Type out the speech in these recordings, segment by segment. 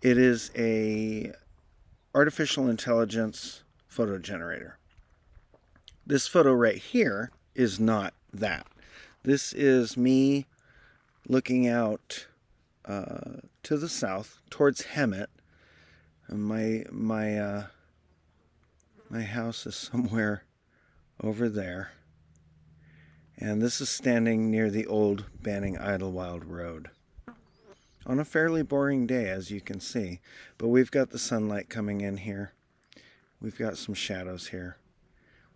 It is a artificial intelligence photo generator. This photo right here is not that. This is me looking out to the south towards Hemet. My house is somewhere over there, and this is standing near the old Banning Idlewild Road on a fairly boring day, as you can see, but we've got the sunlight coming in here. We've got some shadows here.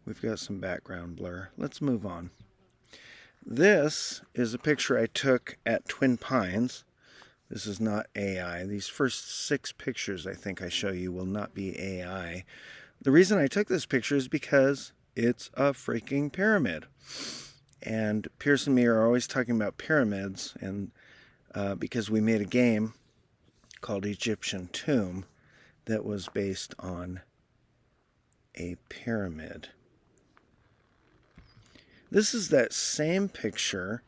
We've got some background blur. Let's move on. This is a picture I took at Twin Pines. This is not AI. These first 6 pictures I think I show you will not be AI. The reason I took this picture is because it's a freaking pyramid. And Pierce and me are always talking about pyramids, and because we made a game called Egyptian Tomb that was based on a pyramid. This is that same picture,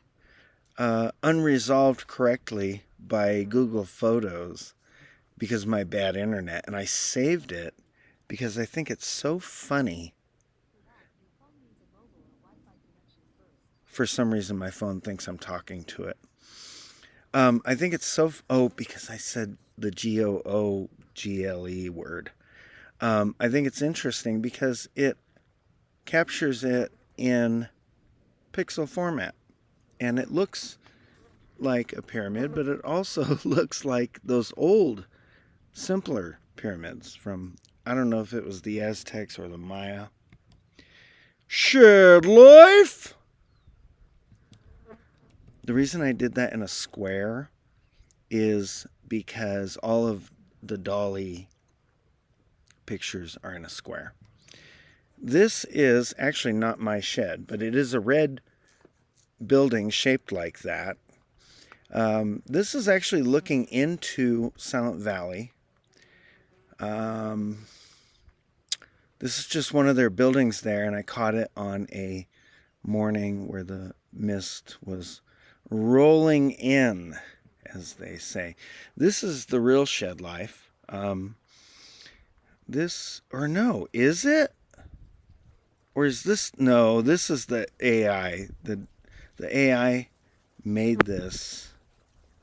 unresolved correctly by Google Photos because of my bad internet, and I saved it because I think it's so funny. For some reason my phone thinks I'm talking to it. I think it's so... because I said the Google word. I think it's interesting because it captures it in pixel format. And it looks like a pyramid, but it also looks like those old, simpler pyramids from, I don't know if it was the Aztecs or the Maya. Shared life! The reason I did that in a square is because all of the DALL E pictures are in a square. This is actually not my shed, but it is a red building shaped like that. This is actually looking into Silent Valley. This is just one of their buildings there, and I caught it on a morning where the mist was rolling in, as they say. This is the real shed life. Is it? Or is this? No, this is the AI. The AI made this,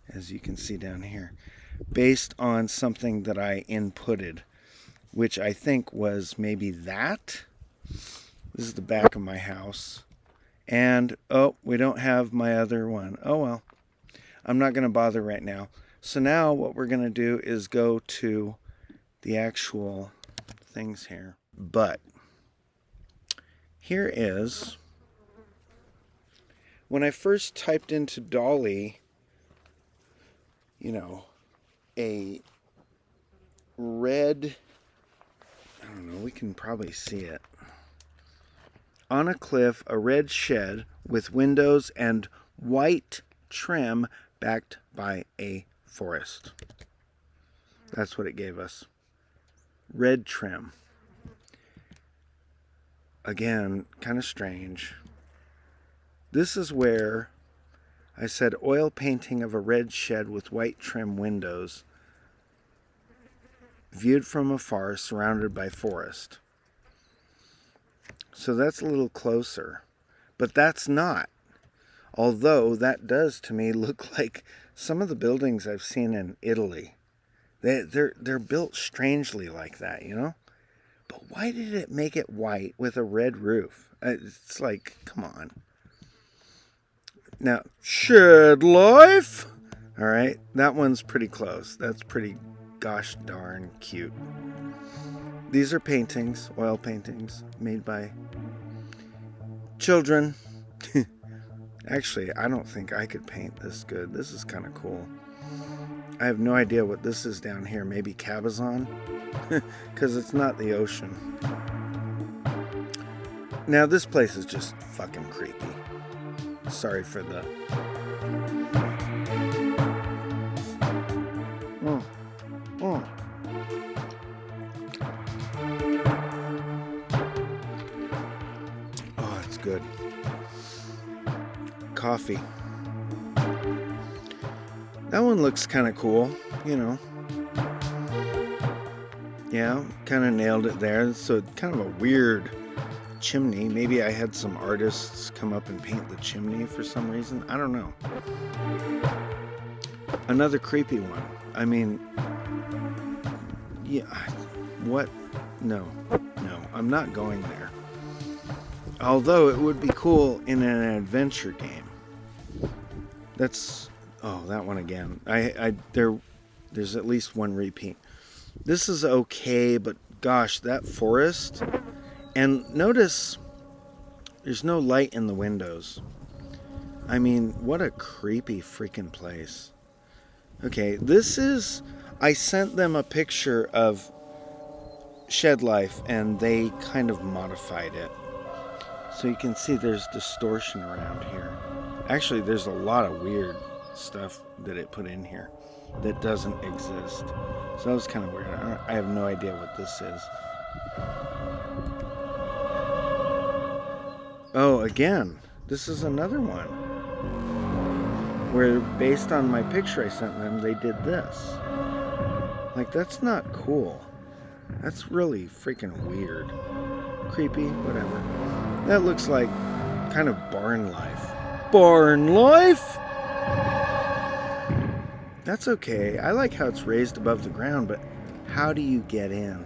as you can see down here, based on something that I inputted, which I think was maybe that. This is the back of my house. And, we don't have my other one. Oh, well. I'm not going to bother right now. So now what we're going to do is go to the actual things here. But here is... when I first typed into DALL E, a red... I don't know, we can probably see it. On a cliff, a red shed with windows and white trim backed by a forest. That's what it gave us. Red trim. Again, kind of strange. This is where I said oil painting of a red shed with white trim windows, viewed from afar, surrounded by forest. So that's a little closer, but that's not. Although that does to me look like some of the buildings I've seen in Italy. They're built strangely like that, But why did it make it white with a red roof? It's like, come on. Now, shed life. All right, that one's pretty close. That's pretty gosh darn cute. These are paintings, oil paintings, made by children. Actually, I don't think I could paint this good. This is kind of cool. I have no idea what this is down here. Maybe Cabazon? Because it's not the ocean. Now, this place is just fucking creepy. Sorry for the... Oh, it's good. Coffee. That one looks kind of cool, Yeah, kind of nailed it there. So kind of a weird chimney. Maybe I had some artists come up and paint the chimney for some reason. I don't know. Another creepy one. I mean, yeah, what? No, I'm not going there. Although it would be cool in an adventure game. That's, oh, that one again. There's at least one repeat. This is okay, but gosh, that forest. And notice there's no light in the windows. I mean, what a creepy freaking place. Okay, I sent them a picture of Shed Life and they kind of modified it. So you can see there's distortion around here. Actually, there's a lot of weird stuff that it put in here that doesn't exist. So that was kind of weird. I have no idea what this is. Oh, again, this is another one where based on my picture I sent them, they did this. Like, that's not cool. That's really freaking weird. Creepy, whatever. That looks like kind of barn life. Barn life? That's okay. I like how it's raised above the ground, but how do you get in?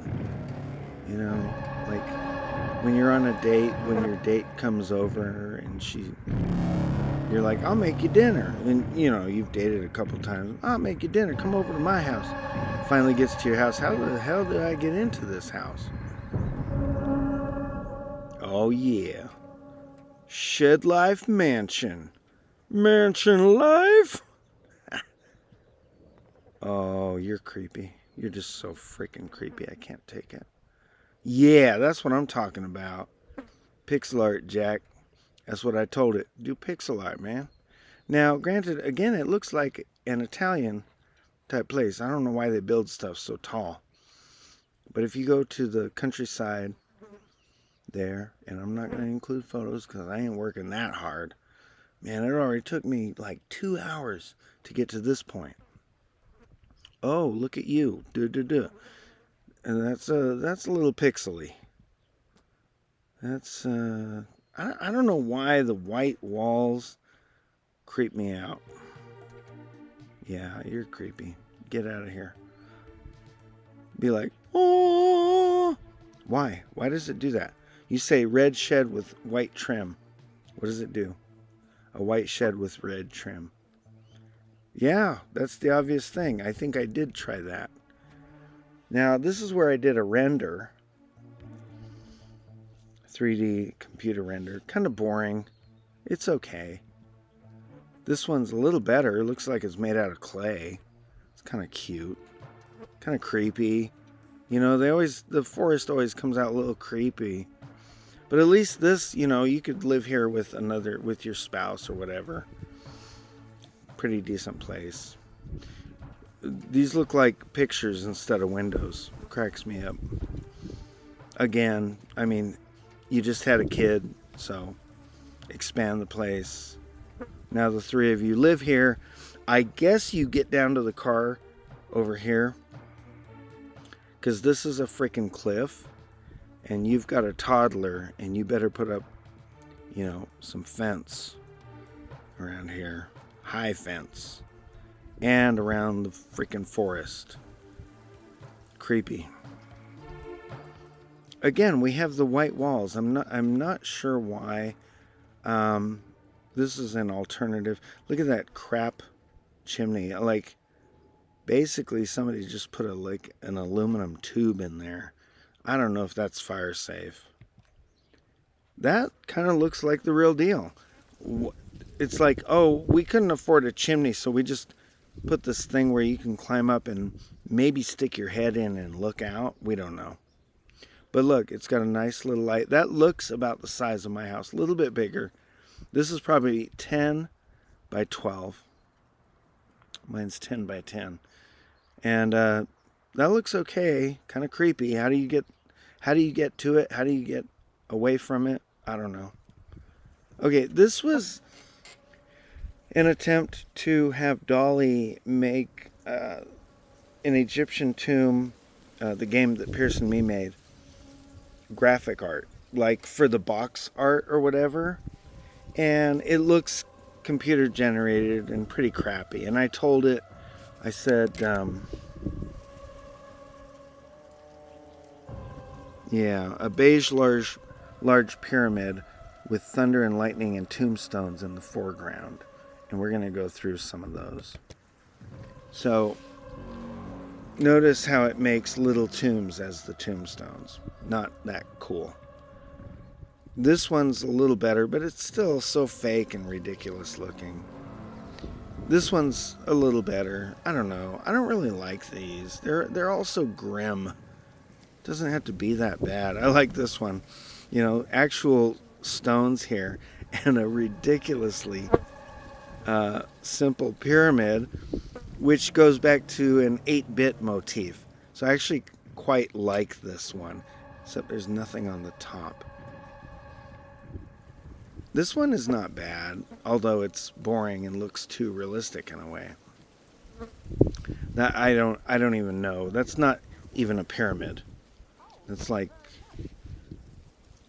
You know, like when you're on a date, when your date comes over and you're like, I'll make you dinner. And, you know, you've dated a couple times. I'll make you dinner. Come over to my house. Finally gets to your house. How the hell did I get into this house? Oh, yeah. Shed Life Mansion. Mansion life? Oh, you're creepy. You're just so freaking creepy. I can't take it. Yeah, that's what I'm talking about. Pixel art, Jack. That's what I told it. Do pixel art, man. Now, granted, again, it looks like an Italian type place. I don't know why they build stuff so tall. But if you go to the countryside there, and I'm not going to include photos because I ain't working that hard. Man, it already took me like 2 hours to get to this point. Oh, look at you. And that's a little pixely. That's, I don't know why the white walls creep me out. Yeah, you're creepy. Get out of here. Be like, oh. Why? Why does it do that? You say red shed with white trim. What does it do? A white shed with red trim. Yeah, that's the obvious thing. I think I did try that. Now, this is where I did a render. 3D computer render. Kind of boring. It's okay. This one's a little better. It looks like it's made out of clay. It's kind of cute. Kind of creepy. You know, the forest always comes out a little creepy. But at least this, you know, you could live here with your spouse or whatever. Pretty decent place. These look like pictures instead of windows. Cracks me up. Again, I mean, you just had a kid, so expand the place. Now the three of you live here. I guess you get down to the car over here, because this is a freaking cliff, and you've got a toddler, and you better put up, you know, some fence around here. High fence. And around the freaking forest. Creepy. Again, we have the white walls. I'm not sure why. This is an alternative. Look at that crap chimney. Like, basically somebody just put an aluminum tube in there. I don't know if that's fire safe. That kind of looks like the real deal. It's like, oh, we couldn't afford a chimney, so we just put this thing where you can climb up and maybe stick your head in and look out. We don't know. But look, it's got a nice little light. That looks about the size of my house, a little bit bigger. This is probably 10 by 12. Mine's 10 by 10. And that looks okay, kind of creepy. How do you get to it? How do you get away from it? I don't know. Okay, this was an attempt to have DALL-E make an Egyptian tomb the game that Pearson Me made, graphic art, like for the box art or whatever, and it looks computer generated and pretty crappy. And I told it, I said, yeah, a beige large pyramid with thunder and lightning and tombstones in the foreground. And we're going to go through some of those. So notice how it makes little tombs as the tombstones. Not that cool. This one's a little better, but it's still so fake and ridiculous looking. This one's a little better. I don't know. I don't really like these. They're all so grim. It doesn't have to be that bad. I like this one. You know, actual stones here and a ridiculously simple pyramid, which goes back to an 8-bit motif. So I actually quite like this one, except there's nothing on the top. This one is not bad, although it's boring and looks too realistic in a way. That I don't even know. That's not even a pyramid. That's like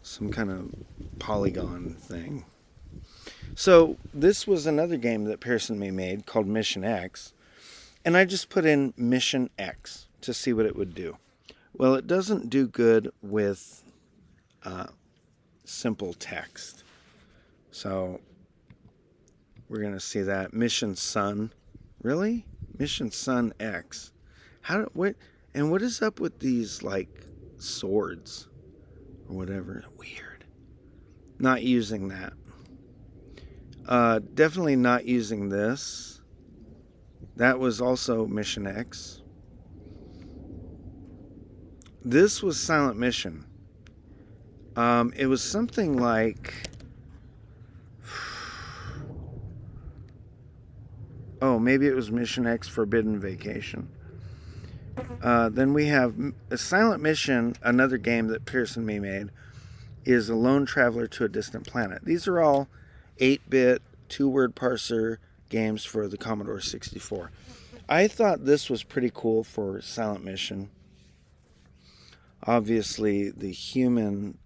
some kind of polygon thing. So this was another game that Pearson Me made called Mission X, and I just put in Mission X to see what it would do. Well, it doesn't do good with simple text. So we're going to see that. Mission Sun. Really? Mission Sun X. What is up with these, like, swords or whatever? Weird. Not using that. Definitely not using this. That was also Mission X. This was Silent Mission. It was something like... Oh, maybe it was Mission X Forbidden Vacation. Then we have a Silent Mission, another game that Pearson Me made, is A Lone Traveler to a Distant Planet. These are all 8-bit, 2-word parser games for the Commodore 64. I thought this was pretty cool for Silent Mission. Obviously, the human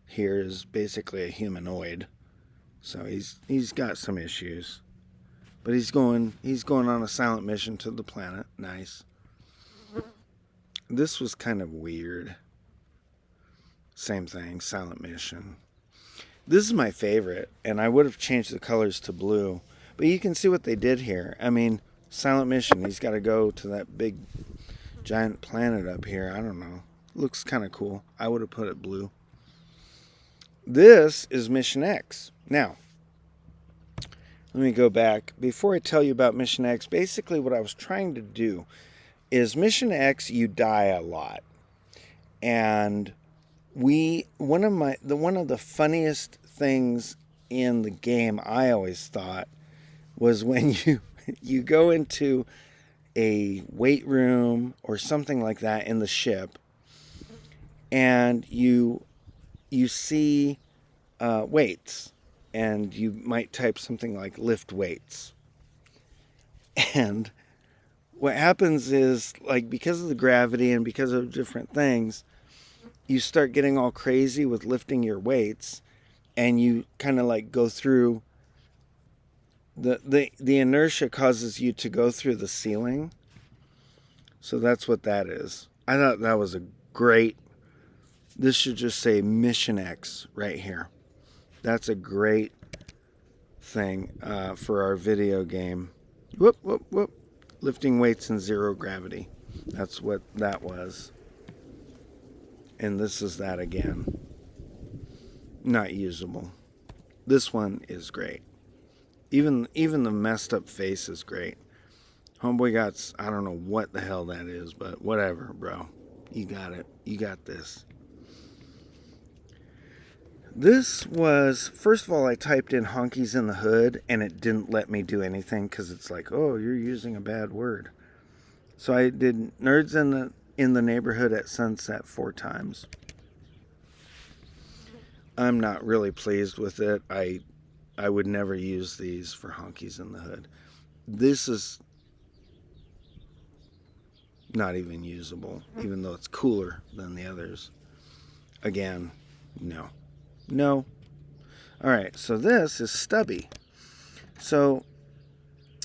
here is basically a humanoid, so he's got some issues. But he's going on a silent mission to the planet. Nice. This was kind of weird. Same thing, Silent Mission. This is my favorite, and I would have changed the colors to blue. But you can see what they did here. I mean, Silent Mission, he's got to go to that big, giant planet up here. I don't know. Looks kind of cool. I would have put it blue. This is Mission X. Now, let me go back. Before I tell you about Mission X, basically what I was trying to do is Mission X, you die a lot. And one of the funniest things in the game, I always thought, was when you go into a weight room or something like that in the ship, and you see weights. And you might type something like lift weights. And what happens is, like, because of the gravity and because of different things, you start getting all crazy with lifting your weights, and you kind of like go through the inertia causes you to go through the ceiling. So that's what that is. I thought that was a great, this should just say Mission X right here. That's a great thing for our video game. Whoop, whoop, whoop. Lifting weights in zero gravity. That's what that was. And this is that again. Not usable. This one is great. Even the messed up face is great. Homeboy got, I don't know what the hell that is, but whatever, bro. You got it. You got this. This was, first of all, I typed in honkies in the hood, and it didn't let me do anything because it's like, oh, you're using a bad word. So I did nerds in the neighborhood at sunset 4 times. I'm not really pleased with it. I would never use these for honkies in the hood. This is not even usable, even though it's cooler than the others. Again, no. No. All right, so this is Stubby. So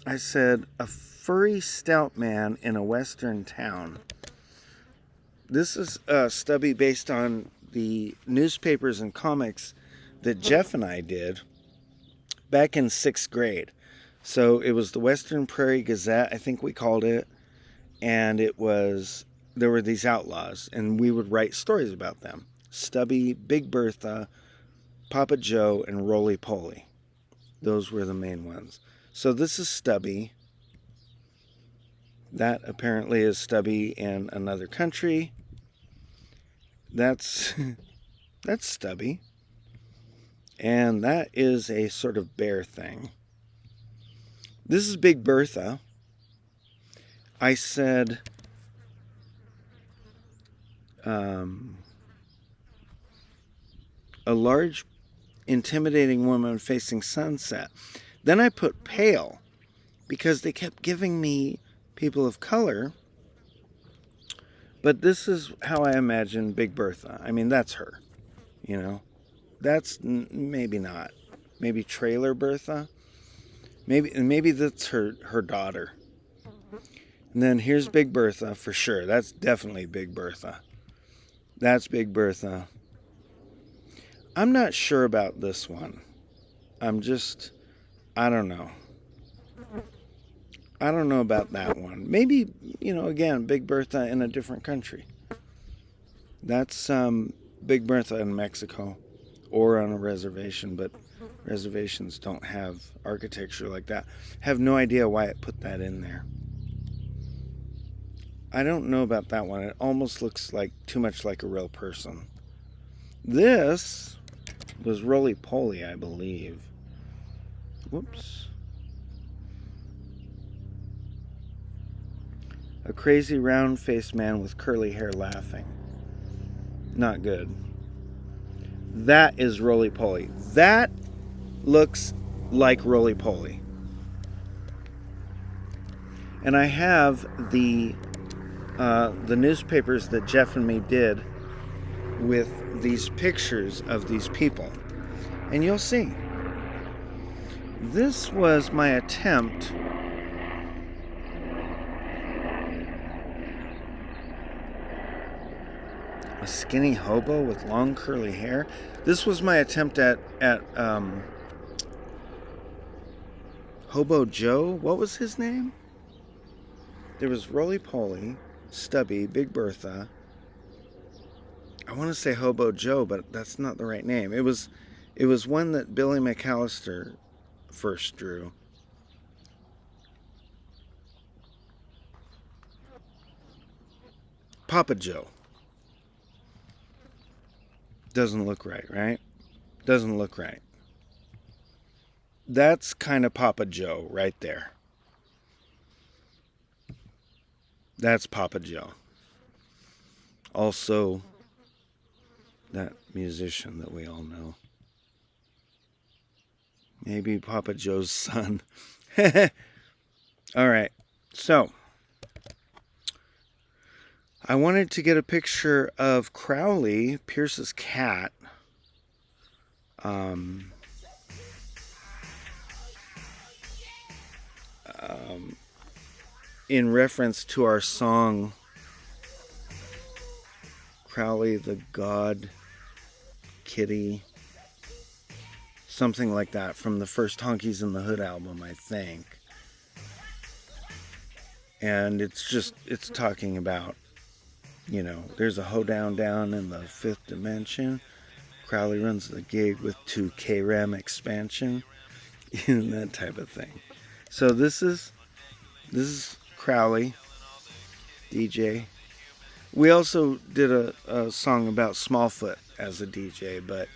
I said, a furry stout man in a western town. This is Stubby based on the newspapers and comics that Jeff and I did back in 6th grade. So it was the Western Prairie Gazette, I think we called it, and there were these outlaws, and we would write stories about them. Stubby, Big Bertha, Papa Joe, and Roly Poly. Those were the main ones. So this is Stubby. That apparently is Stubby in another country. That's Stubby. And that is a sort of bear thing. This is Big Bertha. I said, a large, intimidating woman facing sunset. Then I put pale, because they kept giving me people of color. But this is how I imagine Big Bertha. I mean, that's her, you know. That's maybe not. Maybe Trailer Bertha. Maybe that's her daughter. And then here's Big Bertha for sure. That's definitely Big Bertha. That's Big Bertha. I'm not sure about this one. I don't know. I don't know about that one. Maybe, again, Big Bertha in a different country. That's Big Bertha in Mexico or on a reservation, but reservations don't have architecture like that. Have no idea why it put that in there. I don't know about that one. It almost looks like too much like a real person. This was Roly Poly, I believe. Whoops. A crazy round-faced man with curly hair laughing. Not good. That is Roly Poly. That looks like Roly Poly. And I have the newspapers that Jeff and me did with these pictures of these people. And you'll see. This was my attempt a skinny hobo with long curly hair. This was my attempt at Hobo Joe. What was his name? There was Roly Poly, Stubby, Big Bertha. I want to say Hobo Joe, but that's not the right name. It was one that Billy McAllister first drew. Papa Joe. Doesn't look right, right? Doesn't look right. That's kind of Papa Joe right there. That's Papa Joe. Also, that musician that we all know. Maybe Papa Joe's son. All right, so I wanted to get a picture of Crowley, Pierce's cat. In reference to our song, Crowley the God Kitty, something like that, from the first Honkies in the Hood album, I think. And it's talking about, there's a hoedown down in the 5th dimension. Crowley runs the gig with 2 K-Ram expansion, that type of thing. So this is Crowley, DJ. We also did a song about Smallfoot as a DJ, but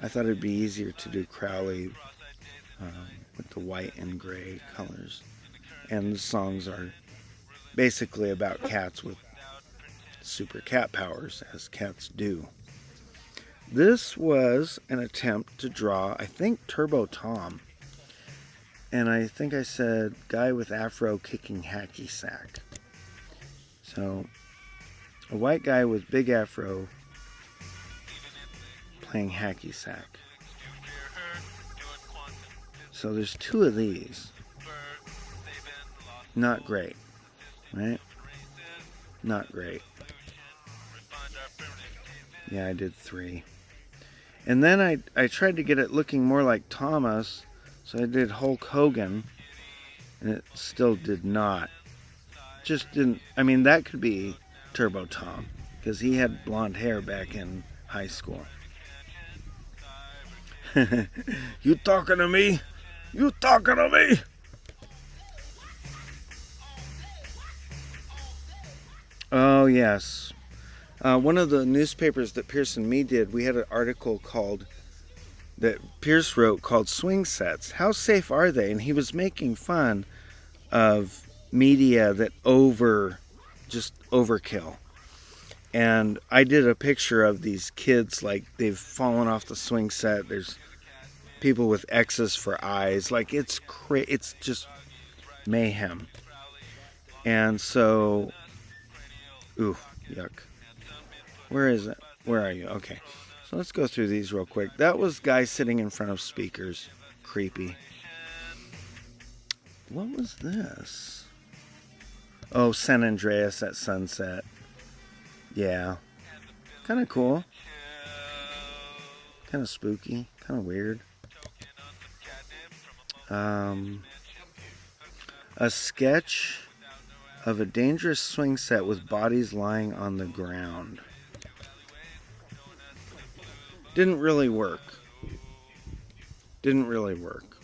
I thought it'd be easier to do Crowley with the white and gray colors. And the songs are basically about cats with super cat powers, as cats do. This was an attempt to draw, I think, Turbo Tom. And I think I said, guy with afro kicking hacky sack. So, a white guy with big afro playing hacky sack. So there's two of these. Not great, right? Not great. Yeah, I did 3. And then I tried to get it looking more like Thomas, so I did Hulk Hogan, and it still did not. Just didn't, I mean, that could be Turbo Tom, because he had blonde hair back in high school. You talking to me? You talking to me? Oh, yes. One of the newspapers that Pierce and me did, we had an article that Pierce wrote called Swing Sets. How safe are they? And he was making fun of media that just overkill. And I did a picture of these kids, like they've fallen off the swing set. There's people with X's for eyes. Like it's just mayhem. And so, ooh, yuck. Where is it? Where are you? Okay. So let's go through these real quick. That was guys sitting in front of speakers. Creepy. What was this? Oh, San Andreas at sunset. Yeah. Kind of cool. Kind of spooky. Kind of weird. A sketch of a dangerous swing set with bodies lying on the ground. Didn't really work. Didn't really work.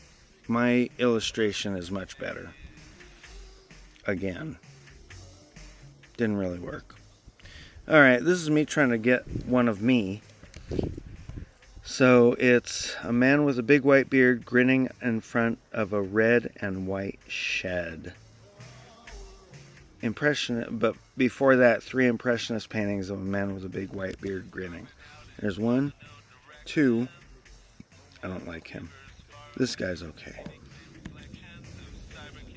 My illustration is much better. Again. Didn't really work. Alright, this is me trying to get one of me. So it's a man with a big white beard grinning in front of a red and white shed. But before that, 3 impressionist paintings of a man with a big white beard grinning. There's 1, 2. I don't like him. This guy's okay.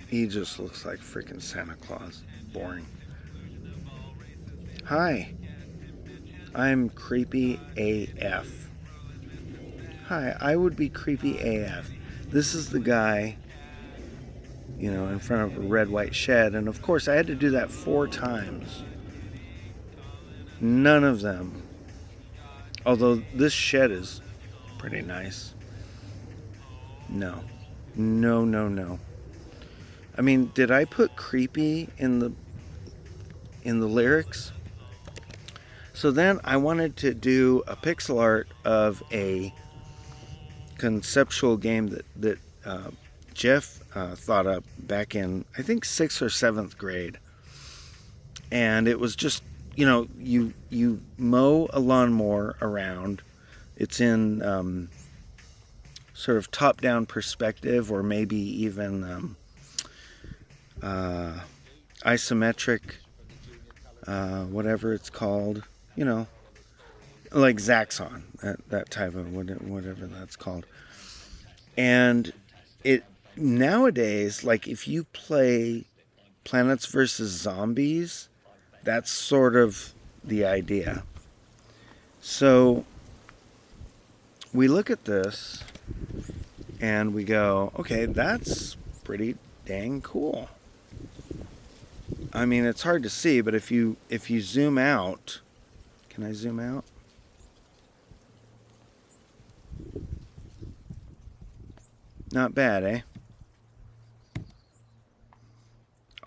He just looks like freaking Santa Claus. Boring. Hi. I'm creepy AF. Hi, I would be creepy AF. This is the guy, in front of a red, white shed. And of course, I had to do that 4 times. None of them. Although this shed is pretty nice. No. No. I mean, did I put creepy in the lyrics? So then I wanted to do a pixel art of a conceptual game that Jeff thought up back in, I think, 6th or 7th grade. And it was just, you mow a lawnmower around. It's in sort of top-down perspective, or maybe even isometric, whatever it's called, like Zaxxon, that type of whatever that's called. And it nowadays, like if you play Planets vs. Zombies, that's sort of the idea. So we look at this and we go, okay, that's pretty dang cool. I mean, it's hard to see, but if you zoom out, can I zoom out? Not bad, eh?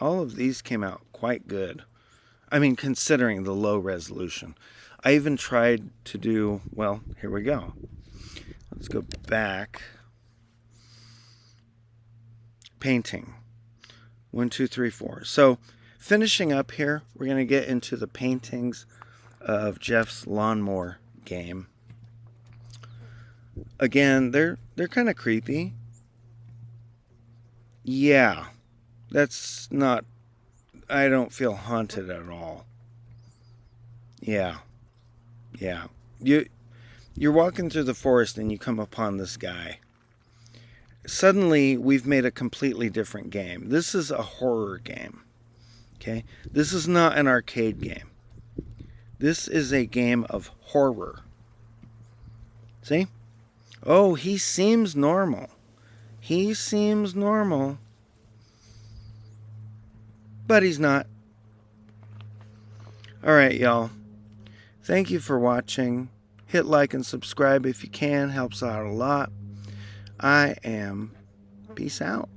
All of these came out quite good. I mean, considering the low resolution. I even tried to do, well, here we go. Let's go back. Painting. 1, 2, 3, 4. So, finishing up here, we're going to get into the paintings of Jeff's lawnmower game. Again, they're kind of creepy. Yeah, that's not, I don't feel haunted at all. Yeah. You're walking through the forest and you come upon this guy. Suddenly, we've made a completely different game. This is a horror game. Okay? This is not an arcade game. This is a game of horror. See? Oh, he seems normal. He seems normal. But he's not. Alright, y'all. Thank you for watching. Hit like and subscribe if you can. Helps out a lot. I am. Peace out.